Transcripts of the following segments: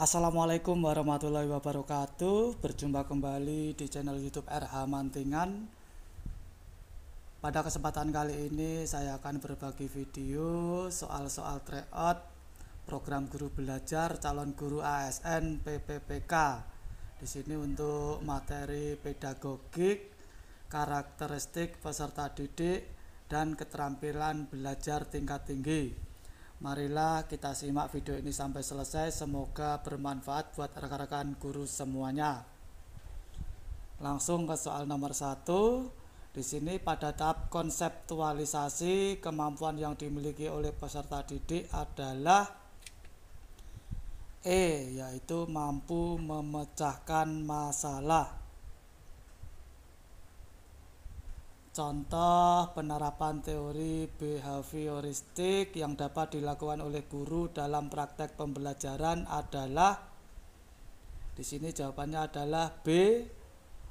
Assalamualaikum warahmatullahi wabarakatuh. Berjumpa kembali di channel YouTube RH Mantingan. Pada kesempatan kali ini saya akan berbagi video soal-soal tryout program guru belajar calon guru ASN PPPK. Di sini untuk materi pedagogik, karakteristik peserta didik, dan keterampilan belajar tingkat tinggi. Marilah kita simak video ini sampai selesai, semoga bermanfaat buat rekan-rekan guru semuanya. Langsung ke soal nomor 1. Di sini pada tahap konseptualisasi, kemampuan yang dimiliki oleh peserta didik adalah yaitu mampu memecahkan masalah. Contoh penerapan teori behavioristik yang dapat dilakukan oleh guru dalam praktek pembelajaran adalah, di sini jawabannya adalah B,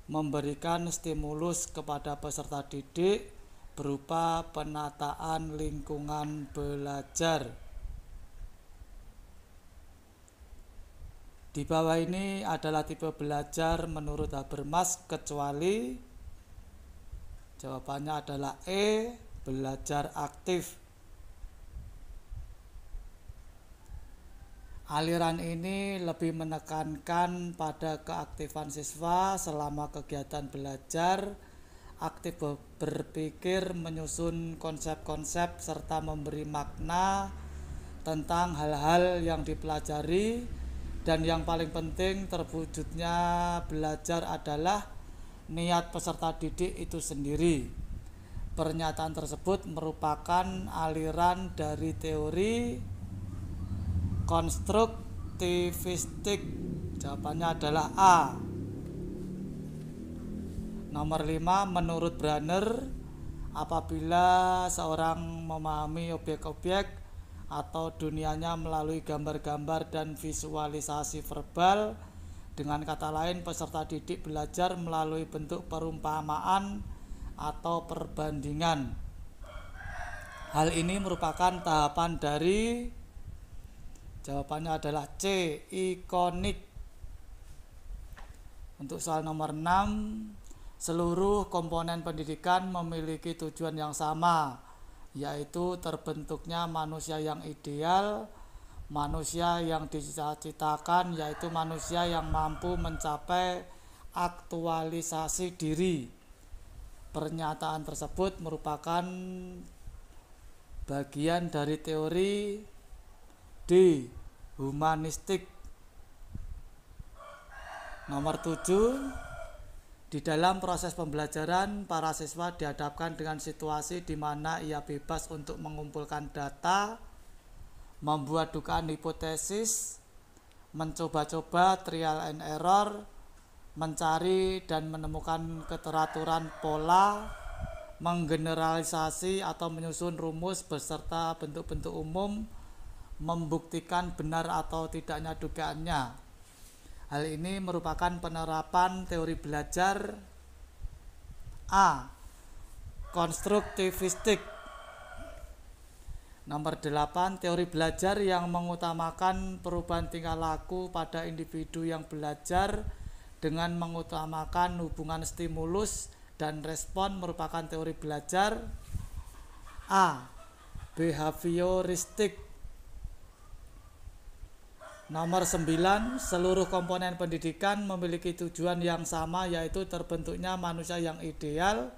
memberikan stimulus kepada peserta didik berupa penataan lingkungan belajar. Di bawah ini adalah tipe belajar menurut Habermas kecuali, jawabannya adalah E, belajar aktif. Aliran ini lebih menekankan pada keaktifan siswa selama kegiatan belajar, aktif berpikir, menyusun konsep-konsep, serta memberi makna tentang hal-hal yang dipelajari, dan yang paling penting terwujudnya belajar adalah niat peserta didik itu sendiri. Pernyataan tersebut merupakan aliran dari teori konstruktivistik. Jawabannya adalah A. Nomor 5, menurut Branner, apabila seorang memahami objek-objek atau dunianya melalui gambar-gambar dan visualisasi verbal, dengan kata lain, peserta didik belajar melalui bentuk perumpamaan atau perbandingan. Hal ini merupakan tahapan dari, jawabannya adalah C, ikonik. Untuk soal nomor 6, seluruh komponen pendidikan memiliki tujuan yang sama, yaitu terbentuknya manusia yang ideal, manusia yang dicita-citakan, yaitu manusia yang mampu mencapai aktualisasi diri. Pernyataan tersebut merupakan bagian dari teori D, humanistik. Nomor 7, di dalam proses pembelajaran, para siswa dihadapkan dengan situasi di mana ia bebas untuk mengumpulkan data, membuat dugaan hipotesis, mencoba-coba trial and error, mencari dan menemukan keteraturan pola, menggeneralisasi atau menyusun rumus beserta bentuk-bentuk umum, membuktikan benar atau tidaknya dugaannya. Hal ini merupakan penerapan teori belajar A, konstruktivistik. Nomor 8, teori belajar yang mengutamakan perubahan tingkah laku pada individu yang belajar dengan mengutamakan hubungan stimulus dan respon merupakan teori belajar A, behavioristik. Nomor 9, seluruh komponen pendidikan memiliki tujuan yang sama, yaitu terbentuknya manusia yang ideal,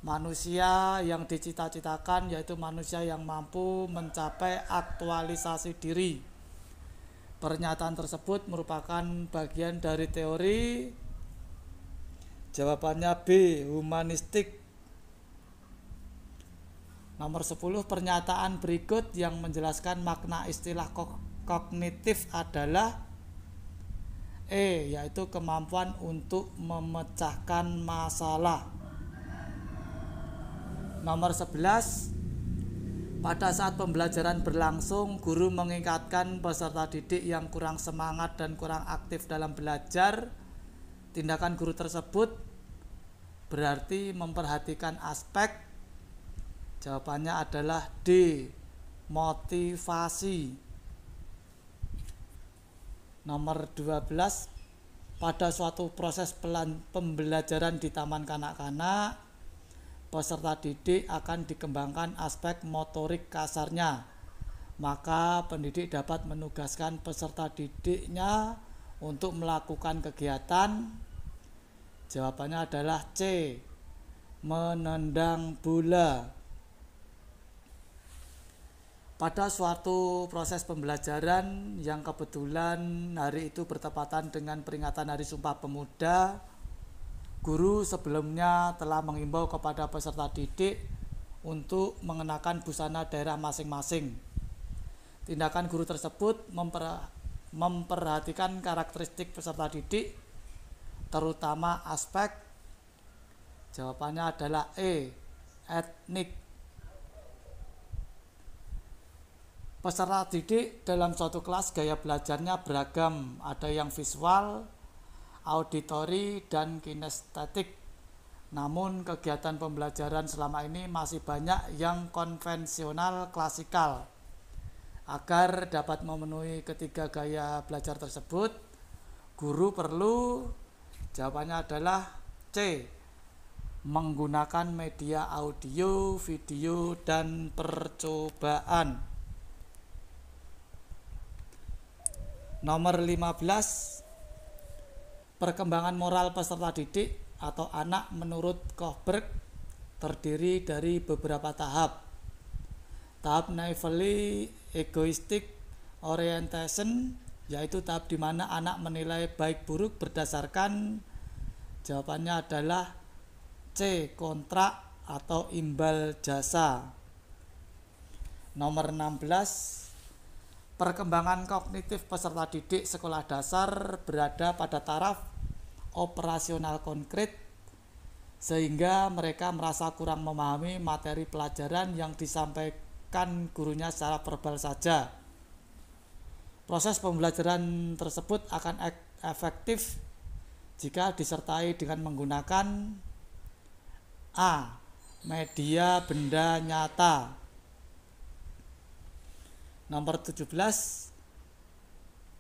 manusia yang dicita-citakan, yaitu manusia yang mampu mencapai aktualisasi diri. Pernyataan tersebut merupakan bagian dari teori, jawabannya B, humanistik. Nomor 10, pernyataan berikut yang menjelaskan makna istilah kognitif adalah E, yaitu kemampuan untuk memecahkan masalah. Nomor 11, pada saat pembelajaran berlangsung, guru mengingatkan peserta didik yang kurang semangat dan kurang aktif dalam belajar. Tindakan guru tersebut berarti memperhatikan aspek, jawabannya adalah D, motivasi. Nomor 12, pada suatu proses pembelajaran di taman kanak-kanak, peserta didik akan dikembangkan aspek motorik kasarnya. Maka pendidik dapat menugaskan peserta didiknya untuk melakukan kegiatan. Jawabannya adalah C, menendang bola. Pada suatu proses pembelajaran yang kebetulan hari itu bertepatan dengan peringatan Hari Sumpah Pemuda, guru sebelumnya telah mengimbau kepada peserta didik untuk mengenakan busana daerah masing-masing. Tindakan guru tersebut memperhatikan karakteristik peserta didik, terutama aspek, jawabannya adalah E, etnik. Peserta didik dalam suatu kelas gaya belajarnya beragam, ada yang visual, auditori, dan kinestetik. Namun kegiatan pembelajaran selama ini masih banyak yang konvensional klasikal. Agar dapat memenuhi ketiga gaya belajar tersebut, guru perlu, jawabannya adalah C, menggunakan media audio, video, dan percobaan. Nomor 15, perkembangan moral peserta didik atau anak menurut Kohlberg terdiri dari beberapa tahap. Tahap naively egoistic orientation, yaitu tahap di mana anak menilai baik buruk berdasarkan, jawabannya adalah C, kontrak atau imbal jasa. Nomor 16, perkembangan kognitif peserta didik sekolah dasar berada pada taraf operasional konkret, sehingga mereka merasa kurang memahami materi pelajaran yang disampaikan gurunya secara verbal saja. Proses pembelajaran tersebut akan efektif jika disertai dengan menggunakan A, media benda nyata. Nomor 17,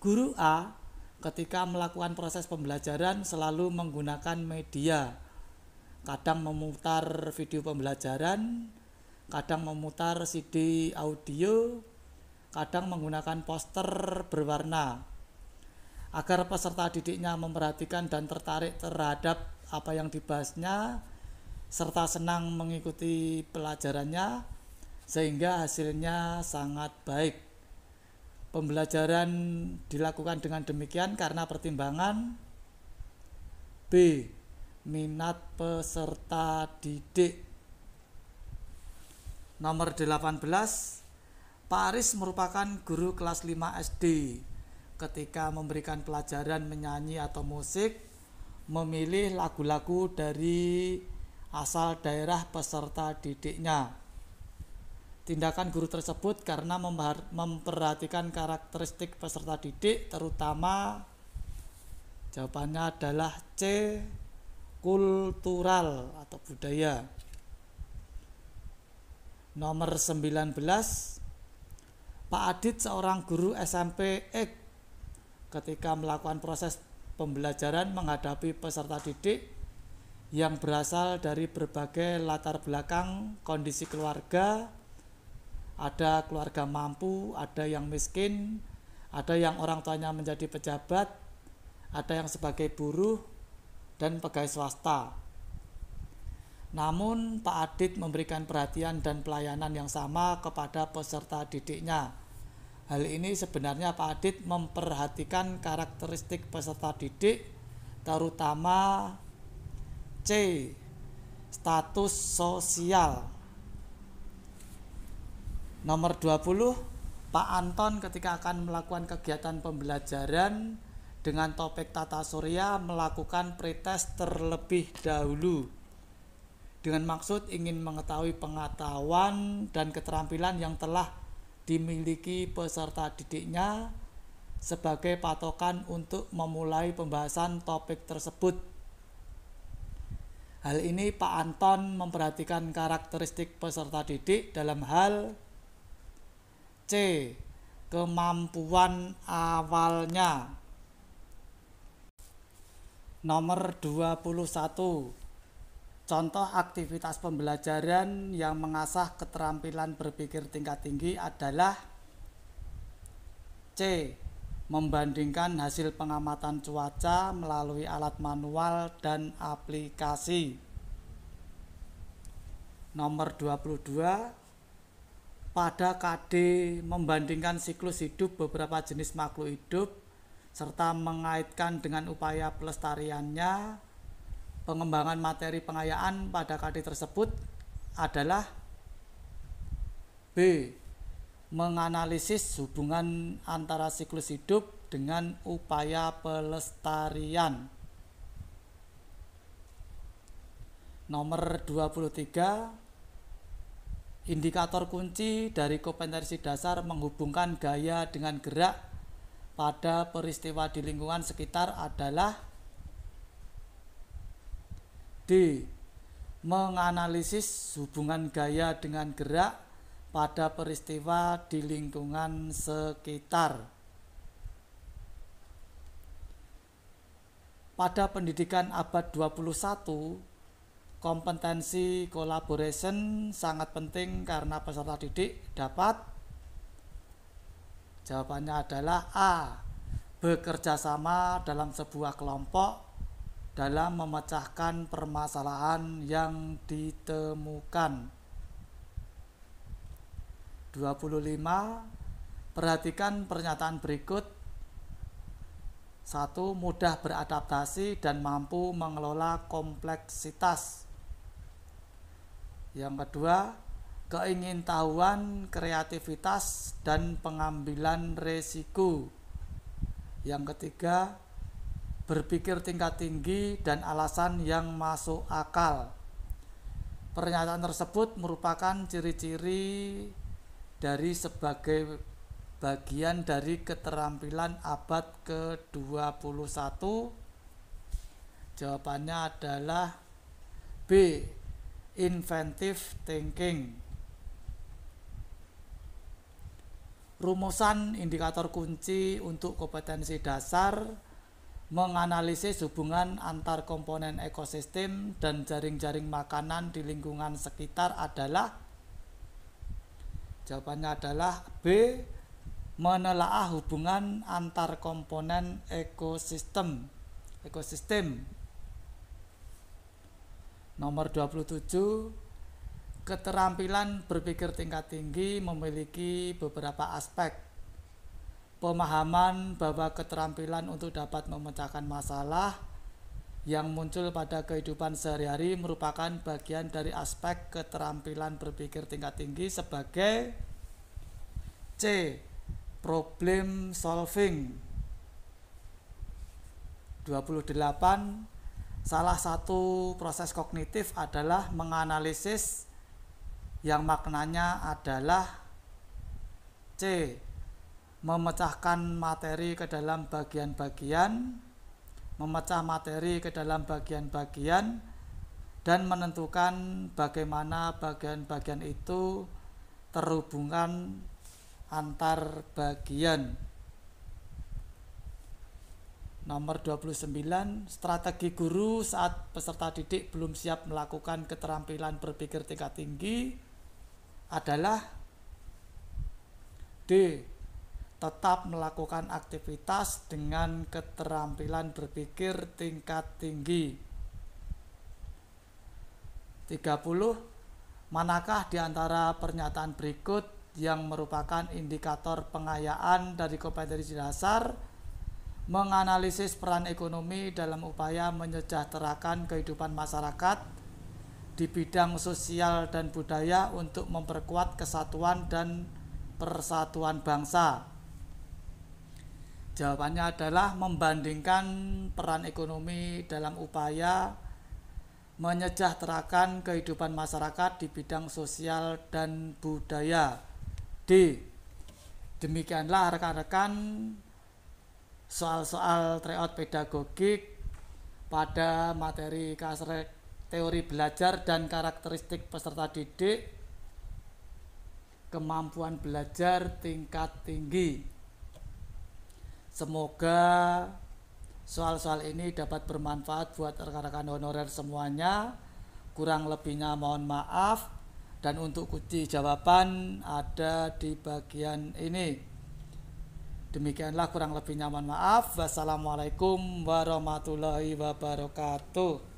guru A ketika melakukan proses pembelajaran selalu menggunakan media. Kadang memutar video pembelajaran, kadang memutar CD audio, kadang menggunakan poster berwarna. Agar peserta didiknya memperhatikan dan tertarik terhadap apa yang dibahasnya, serta senang mengikuti pelajarannya, sehingga hasilnya sangat baik. Pembelajaran dilakukan dengan demikian karena pertimbangan B, minat peserta didik. Nomor 18, Pak Aris merupakan guru kelas 5 SD. Ketika memberikan pelajaran menyanyi atau musik, memilih lagu-lagu dari asal daerah peserta didiknya. Tindakan guru tersebut karena memperhatikan karakteristik peserta didik, terutama, jawabannya adalah C, kultural atau budaya. Nomor 19, Pak Adit seorang guru SMP X ketika melakukan proses pembelajaran menghadapi peserta didik yang berasal dari berbagai latar belakang kondisi keluarga. Ada keluarga mampu, ada yang miskin, ada yang orang tuanya menjadi pejabat, ada yang sebagai buruh dan pegawai swasta. Namun Pak Adit memberikan perhatian dan pelayanan yang sama kepada peserta didiknya. Hal ini sebenarnya Pak Adit memperhatikan karakteristik peserta didik, terutama C, status sosial. Nomor 20, Pak Anton ketika akan melakukan kegiatan pembelajaran dengan topik tata surya melakukan pretest terlebih dahulu dengan maksud ingin mengetahui pengetahuan dan keterampilan yang telah dimiliki peserta didiknya sebagai patokan untuk memulai pembahasan topik tersebut. Hal ini Pak Anton memperhatikan karakteristik peserta didik dalam hal C, kemampuan awalnya, Nomor 21. Contoh aktivitas pembelajaran yang mengasah keterampilan berpikir tingkat tinggi adalah C. Membandingkan hasil pengamatan cuaca melalui alat manual dan aplikasi. Nomor 22. Pada KD membandingkan siklus hidup beberapa jenis makhluk hidup serta mengaitkan dengan upaya pelestariannya, pengembangan materi pengayaan pada KD tersebut adalah B. Menganalisis hubungan antara siklus hidup dengan upaya pelestarian. Nomor 23. Indikator kunci dari kompetensi dasar menghubungkan gaya dengan gerak pada peristiwa di lingkungan sekitar adalah D. Menganalisis hubungan gaya dengan gerak pada peristiwa di lingkungan sekitar. Pada pendidikan abad 21, kompetensi collaboration sangat penting karena peserta didik dapat, jawabannya adalah A. Bekerja sama dalam sebuah kelompok dalam memecahkan permasalahan yang ditemukan. 25. Perhatikan pernyataan berikut. 1. Mudah beradaptasi dan mampu mengelola kompleksitas. Yang kedua, keingintahuan, kreativitas, dan pengambilan resiko. Yang ketiga, berpikir tingkat tinggi dan alasan yang masuk akal. Pernyataan tersebut merupakan ciri-ciri dari sebagai bagian dari keterampilan abad ke-21. Jawabannya adalah B. Inventive thinking. Rumusan indikator kunci untuk kompetensi dasar menganalisis hubungan antar komponen ekosistem dan jaring-jaring makanan di lingkungan sekitar adalah, jawabannya adalah B. Menelaah hubungan antar komponen ekosistem. Nomor 27. Keterampilan berpikir tingkat tinggi memiliki beberapa aspek. Pemahaman bahwa keterampilan untuk dapat memecahkan masalah yang muncul pada kehidupan sehari-hari merupakan bagian dari aspek keterampilan berpikir tingkat tinggi sebagai C. Problem solving. 28. Salah satu proses kognitif adalah menganalisis yang maknanya adalah C. Memecahkan materi ke dalam bagian-bagian, memecah materi ke dalam bagian-bagian, dan menentukan bagaimana bagian-bagian itu terhubungan antar bagian. Nomor 29. Strategi guru saat peserta didik belum siap melakukan keterampilan berpikir tingkat tinggi adalah D. Tetap melakukan aktivitas dengan keterampilan berpikir tingkat tinggi. 30. Manakah di antara pernyataan berikut yang merupakan indikator pengayaan dari kompetensi dasar menganalisis peran ekonomi dalam upaya menyejahterakan kehidupan masyarakat di bidang sosial dan budaya untuk memperkuat kesatuan dan persatuan bangsa? Jawabannya adalah membandingkan peran ekonomi dalam upaya menyejahterakan kehidupan masyarakat di bidang sosial dan budaya. D. Demikianlah rekan-rekan soal-soal tryout pedagogik pada materi teori belajar dan karakteristik peserta didik kemampuan belajar tingkat tinggi. Semoga soal-soal ini dapat bermanfaat buat rekan-rekan honorer semuanya. Kurang lebihnya mohon maaf. Dan untuk kunci jawaban ada di bagian ini. Demikianlah kurang lebihnya mohon maaf. Wassalamualaikum warahmatullahi wabarakatuh.